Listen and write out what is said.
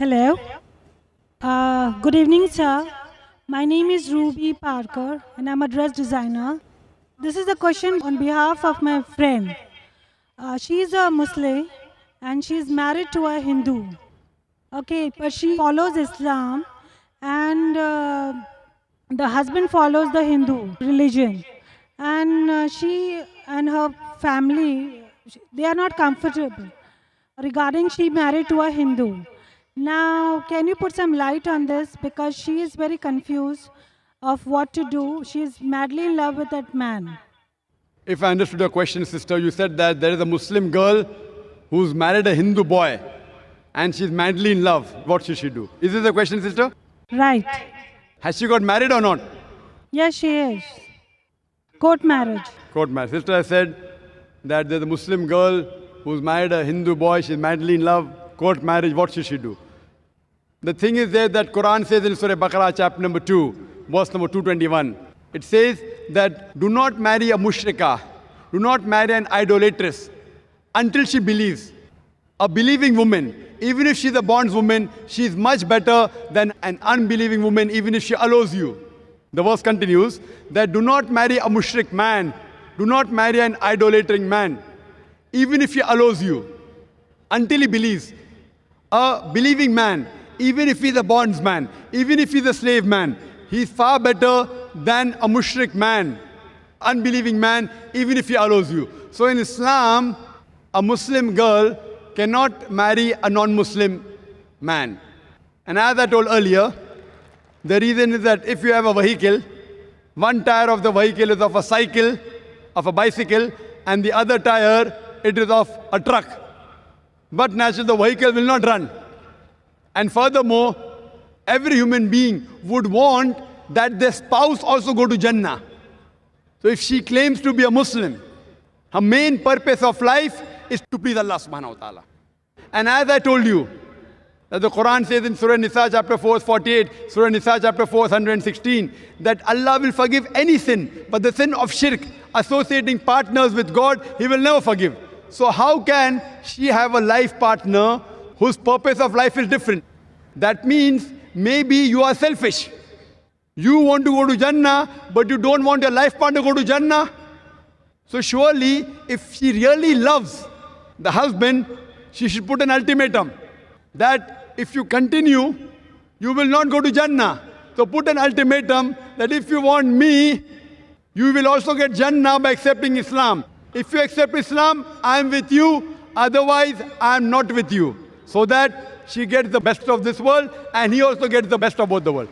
Hello. Good evening, sir. My name is Ruby Parker, and I'm a dress designer. This is a question on behalf of my friend. She is a Muslim, and she is married to a Hindu. Okay, but she follows Islam, and the husband follows the Hindu religion. And she and her family, they are not comfortable regarding she married to a Hindu. Now, can you put some light on this? Because she is very confused of what to do. She is madly in love with that man. If I understood your question, sister, you said that there is a Muslim girl who's married a Hindu boy and she's madly in love. What should she do? Is this the question, sister? Right. Has she got married or not? Yes, she is. Court marriage. Court marriage. Sister has said that there's a Muslim girl who's married a Hindu boy, she's madly in love. Court marriage, what should she do? The thing is there that Quran says in Surah Baqarah chapter number 2, verse number 221. It says that do not marry a mushrikah, do not marry an idolatress until she believes. A believing woman, even if she's a bondswoman, she's much better than an unbelieving woman, even if she allows you. The verse continues that do not marry a mushrik man, do not marry an idolating man, even if he allows you, until he believes. A believing man, even if he's a bondsman, even if he's a slave man, he's far better than a mushrik man, unbelieving man, even if he allows you. So in Islam, a Muslim girl cannot marry a non-Muslim man. And as I told earlier, the reason is that if you have a vehicle, one tire of the vehicle is of a cycle, of a bicycle, and the other tire, it is of a truck. But naturally the vehicle will not run. And furthermore, every human being would want that their spouse also go to Jannah. So if she claims to be a Muslim, her main purpose of life is to please Allah subhanahu wa ta'ala. And as I told you, that the Quran says in Surah Nisa chapter 4, 48, Surah Nisa chapter 4, 116, that Allah will forgive any sin, but the sin of shirk, associating partners with God, He will never forgive. So how can she have a life partner whose purpose of life is different? That means maybe you are selfish. You want to go to Jannah, but you don't want your life partner to go to Jannah. So surely, if she really loves the husband, she should put an ultimatum that if you continue, you will not go to Jannah. So put an ultimatum that if you want me, you will also get Jannah by accepting Islam. If you accept Islam, I am with you. Otherwise, I am not with you. So that she gets the best of this world and he also gets the best of both the world.